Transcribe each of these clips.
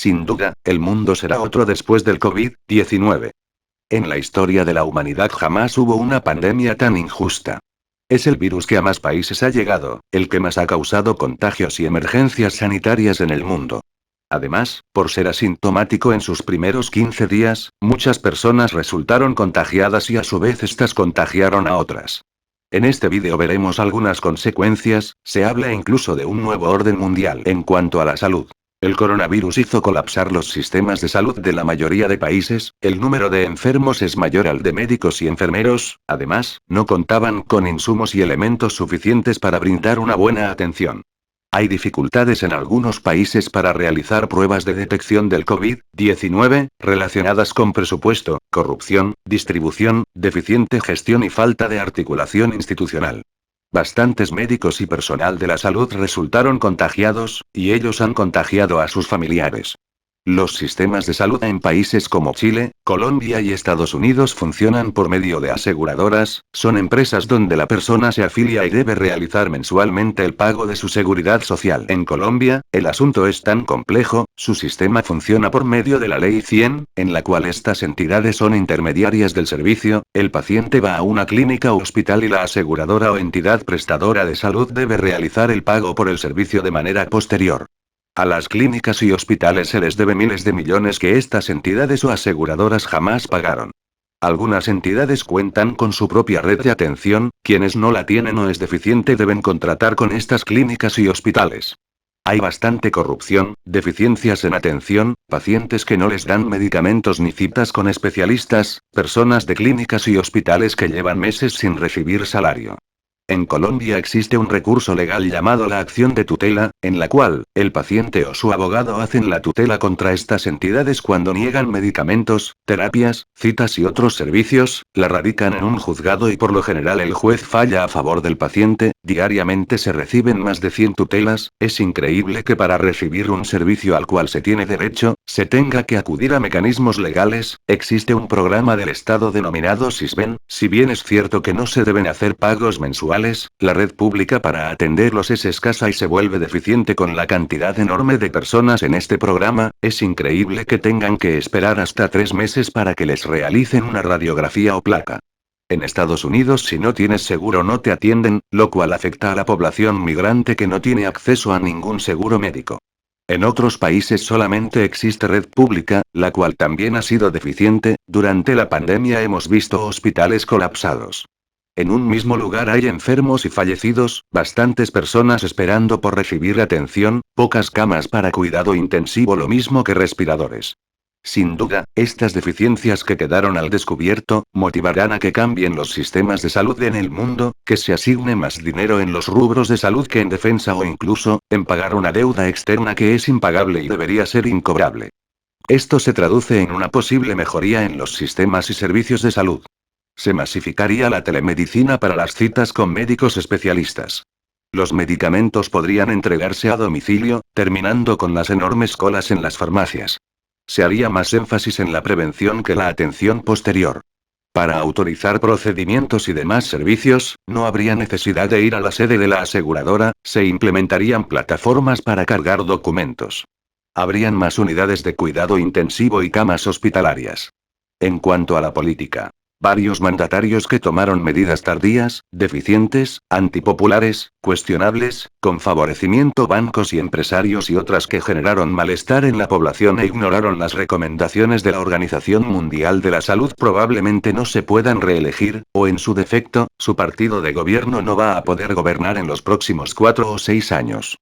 Sin duda, el mundo será otro después del COVID-19. En la historia de la humanidad jamás hubo una pandemia tan injusta. Es el virus que a más países ha llegado, el que más ha causado contagios y emergencias sanitarias en el mundo. Además, por ser asintomático en sus primeros 15 días, muchas personas resultaron contagiadas y a su vez estas contagiaron a otras. En este vídeo veremos algunas consecuencias, se habla incluso de un nuevo orden mundial en cuanto a la salud. El coronavirus hizo colapsar los sistemas de salud de la mayoría de países, el número de enfermos es mayor al de médicos y enfermeros, además, no contaban con insumos y elementos suficientes para brindar una buena atención. Hay dificultades en algunos países para realizar pruebas de detección del COVID-19, relacionadas con presupuesto, corrupción, distribución, deficiente gestión y falta de articulación institucional. Bastantes médicos y personal de la salud resultaron contagiados, y ellos han contagiado a sus familiares. Los sistemas de salud en países como Chile, Colombia y Estados Unidos funcionan por medio de aseguradoras, son empresas donde la persona se afilia y debe realizar mensualmente el pago de su seguridad social. En Colombia, el asunto es tan complejo, su sistema funciona por medio de la Ley 100, en la cual estas entidades son intermediarias del servicio, el paciente va a una clínica o hospital y la aseguradora o entidad prestadora de salud debe realizar el pago por el servicio de manera posterior. A las clínicas y hospitales se les debe miles de millones que estas entidades o aseguradoras jamás pagaron. Algunas entidades cuentan con su propia red de atención, quienes no la tienen o es deficiente deben contratar con estas clínicas y hospitales. Hay bastante corrupción, deficiencias en atención, pacientes que no les dan medicamentos ni citas con especialistas, personas de clínicas y hospitales que llevan meses sin recibir salario. En Colombia existe un recurso legal llamado la acción de tutela, en la cual, el paciente o su abogado hacen la tutela contra estas entidades cuando niegan medicamentos, terapias, citas y otros servicios, la radican en un juzgado y por lo general el juez falla a favor del paciente, diariamente se reciben más de 100 tutelas, es increíble que para recibir un servicio al cual se tiene derecho, se tenga que acudir a mecanismos legales, existe un programa del Estado denominado SISBEN, si bien es cierto que no se deben hacer pagos mensuales, la red pública para atenderlos es escasa y se vuelve deficiente con la cantidad enorme de personas en este programa, es increíble que tengan que esperar hasta 3 meses para que les realicen una radiografía o placa. En Estados Unidos si no tienes seguro no te atienden, lo cual afecta a la población migrante que no tiene acceso a ningún seguro médico. En otros países solamente existe red pública, la cual también ha sido deficiente, durante la pandemia hemos visto hospitales colapsados. En un mismo lugar hay enfermos y fallecidos, bastantes personas esperando por recibir atención, pocas camas para cuidado intensivo lo mismo que respiradores. Sin duda, estas deficiencias que quedaron al descubierto, motivarán a que cambien los sistemas de salud en el mundo, que se asigne más dinero en los rubros de salud que en defensa o incluso, en pagar una deuda externa que es impagable y debería ser incobrable. Esto se traduce en una posible mejoría en los sistemas y servicios de salud. Se masificaría la telemedicina para las citas con médicos especialistas. Los medicamentos podrían entregarse a domicilio, terminando con las enormes colas en las farmacias. Se haría más énfasis en la prevención que la atención posterior. Para autorizar procedimientos y demás servicios, no habría necesidad de ir a la sede de la aseguradora, se implementarían plataformas para cargar documentos. Habrían más unidades de cuidado intensivo y camas hospitalarias. En cuanto a la política, varios mandatarios que tomaron medidas tardías, deficientes, antipopulares, cuestionables, con favorecimiento bancos y empresarios y otras que generaron malestar en la población e ignoraron las recomendaciones de la Organización Mundial de la Salud probablemente no se puedan reelegir, o en su defecto, su partido de gobierno no va a poder gobernar en los próximos 4 o 6 años.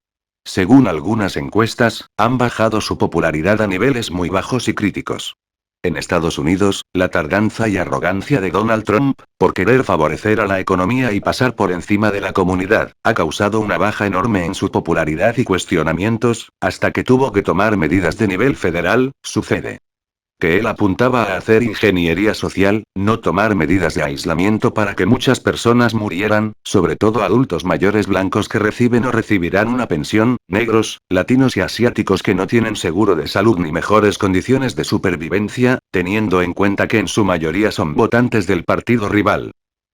Según algunas encuestas, han bajado su popularidad a niveles muy bajos y críticos. En Estados Unidos, la tardanza y arrogancia de Donald Trump, por querer favorecer a la economía y pasar por encima de la comunidad, ha causado una baja enorme en su popularidad y cuestionamientos, hasta que tuvo que tomar medidas de nivel federal, sucede. Que él apuntaba a hacer ingeniería social, no tomar medidas de aislamiento para que muchas personas murieran, sobre todo adultos mayores blancos que reciben o recibirán una pensión, negros, latinos y asiáticos que no tienen seguro de salud ni mejores condiciones de supervivencia, teniendo en cuenta que en su mayoría son votantes del partido rival.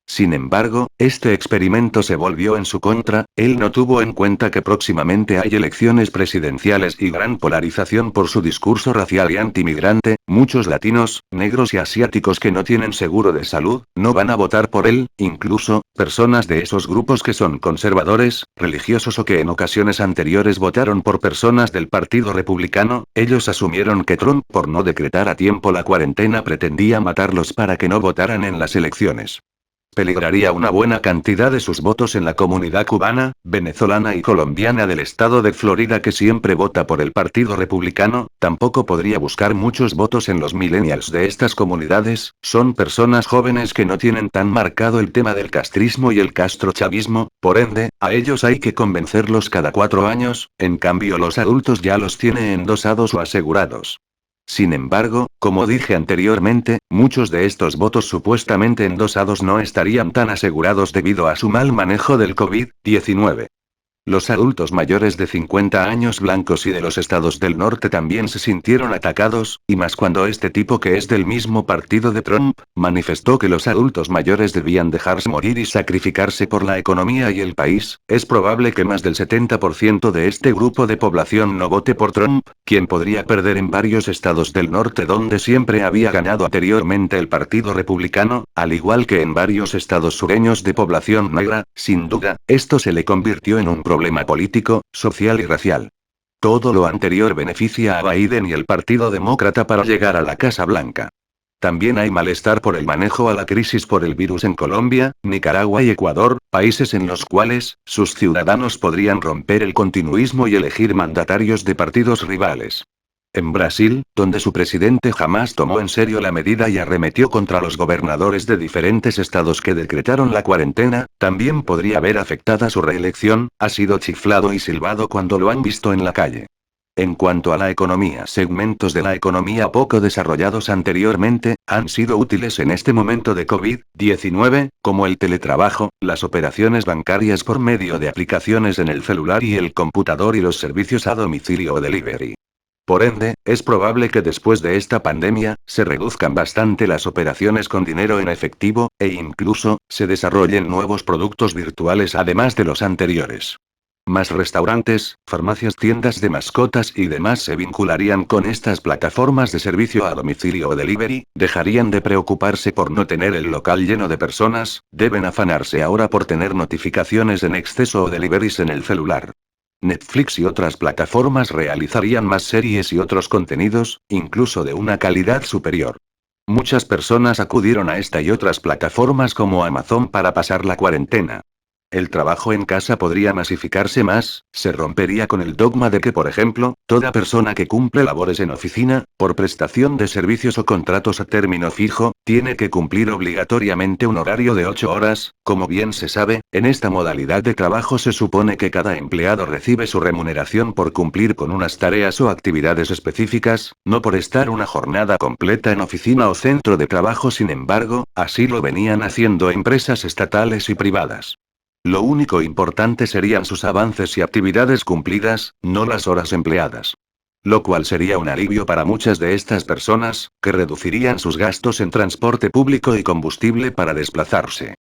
Sin embargo, este experimento se volvió en su contra, él no tuvo en cuenta que próximamente hay elecciones presidenciales y gran polarización por su discurso racial y antimigrante, muchos latinos, negros y asiáticos que no tienen seguro de salud, no van a votar por él, incluso, personas de esos grupos que son conservadores, religiosos o que en ocasiones anteriores votaron por personas del Partido Republicano, ellos asumieron que Trump por no decretar a tiempo la cuarentena pretendía matarlos para que no votaran en las elecciones. Peligraría una buena cantidad de sus votos en la comunidad cubana, venezolana y colombiana del estado de Florida que siempre vota por el Partido Republicano, tampoco podría buscar muchos votos en los millennials de estas comunidades, son personas jóvenes que no tienen tan marcado el tema del castrismo y el castrochavismo, por ende, a ellos hay que convencerlos cada 4 años, en cambio los adultos ya los tiene endosados o asegurados. Sin embargo, como dije anteriormente, muchos de estos votos supuestamente endosados no estarían tan asegurados debido a su mal manejo del COVID-19. Los adultos mayores de 50 años blancos y de los estados del norte también se sintieron atacados, y más cuando este tipo que es del mismo partido de Trump, manifestó que los adultos mayores debían dejarse morir y sacrificarse por la economía y el país. Es probable que más del 70% de este grupo de población no vote por Trump, quien podría perder en varios estados del norte donde siempre había ganado anteriormente el Partido Republicano, al igual que en varios estados sureños de población negra. Sin duda, esto se le convirtió en un problema político, social y racial. Todo lo anterior beneficia a Biden y el Partido Demócrata para llegar a la Casa Blanca. También hay malestar por el manejo a la crisis por el virus en Colombia, Nicaragua y Ecuador, países en los cuales, sus ciudadanos podrían romper el continuismo y elegir mandatarios de partidos rivales. En Brasil, donde su presidente jamás tomó en serio la medida y arremetió contra los gobernadores de diferentes estados que decretaron la cuarentena, también podría haber afectada su reelección, ha sido chiflado y silbado cuando lo han visto en la calle. En cuanto a la economía, segmentos de la economía poco desarrollados anteriormente, han sido útiles en este momento de COVID-19, como el teletrabajo, las operaciones bancarias por medio de aplicaciones en el celular y el computador y los servicios a domicilio o delivery. Por ende, es probable que después de esta pandemia, se reduzcan bastante las operaciones con dinero en efectivo, e incluso, se desarrollen nuevos productos virtuales además de los anteriores. Más restaurantes, farmacias, tiendas de mascotas y demás se vincularían con estas plataformas de servicio a domicilio o delivery, dejarían de preocuparse por no tener el local lleno de personas, deben afanarse ahora por tener notificaciones en exceso o deliveries en el celular. Netflix y otras plataformas realizarían más series y otros contenidos, incluso de una calidad superior. Muchas personas acudieron a esta y otras plataformas como Amazon para pasar la cuarentena. El trabajo en casa podría masificarse más, se rompería con el dogma de que, por ejemplo, toda persona que cumple labores en oficina, por prestación de servicios o contratos a término fijo, tiene que cumplir obligatoriamente un horario de 8 horas, como bien se sabe, en esta modalidad de trabajo se supone que cada empleado recibe su remuneración por cumplir con unas tareas o actividades específicas, no por estar una jornada completa en oficina o centro de trabajo. Sin embargo, así lo venían haciendo empresas estatales y privadas. Lo único importante serían sus avances y actividades cumplidas, no las horas empleadas. Lo cual sería un alivio para muchas de estas personas, que reducirían sus gastos en transporte público y combustible para desplazarse.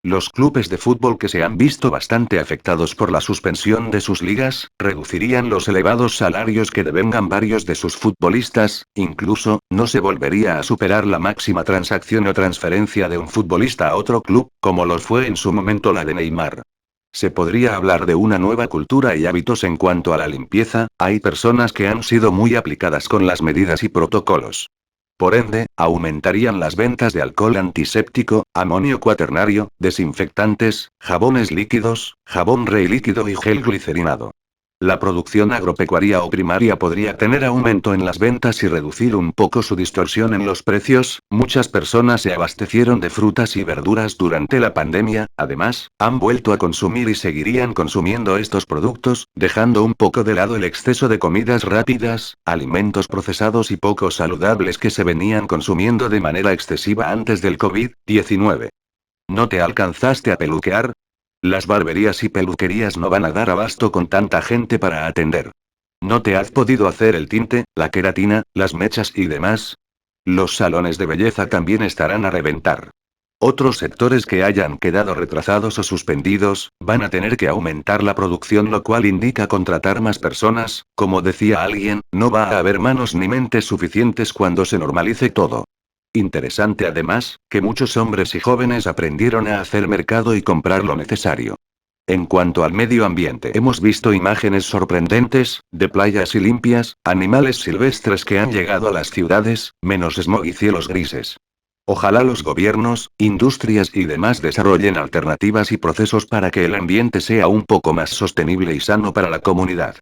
Los clubes de fútbol que se han visto bastante afectados por la suspensión de sus ligas, reducirían los elevados salarios que devengan varios de sus futbolistas, incluso, no se volvería a superar la máxima transacción o transferencia de un futbolista a otro club, como los fue en su momento la de Neymar. Se podría hablar de una nueva cultura y hábitos en cuanto a la limpieza, hay personas que han sido muy aplicadas con las medidas y protocolos. Por ende, aumentarían las ventas de alcohol antiséptico, amonio cuaternario, desinfectantes, jabones líquidos, jabón rey líquido y gel glicerinado. La producción agropecuaria o primaria podría tener aumento en las ventas y reducir un poco su distorsión en los precios. Muchas personas se abastecieron de frutas y verduras durante la pandemia, además, han vuelto a consumir y seguirían consumiendo estos productos, dejando un poco de lado el exceso de comidas rápidas, alimentos procesados y poco saludables que se venían consumiendo de manera excesiva antes del COVID-19. ¿No te alcanzaste a peluquear? Las barberías y peluquerías no van a dar abasto con tanta gente para atender. ¿No te has podido hacer el tinte, la queratina, las mechas y demás? Los salones de belleza también estarán a reventar. Otros sectores que hayan quedado retrasados o suspendidos, van a tener que aumentar la producción, lo cual indica contratar más personas. Como decía alguien, no va a haber manos ni mentes suficientes cuando se normalice todo. Interesante además, que muchos hombres y jóvenes aprendieron a hacer mercado y comprar lo necesario. En cuanto al medio ambiente, hemos visto imágenes sorprendentes, de playas y limpias, animales silvestres que han llegado a las ciudades, menos smog y cielos grises. Ojalá los gobiernos, industrias y demás desarrollen alternativas y procesos para que el ambiente sea un poco más sostenible y sano para la comunidad.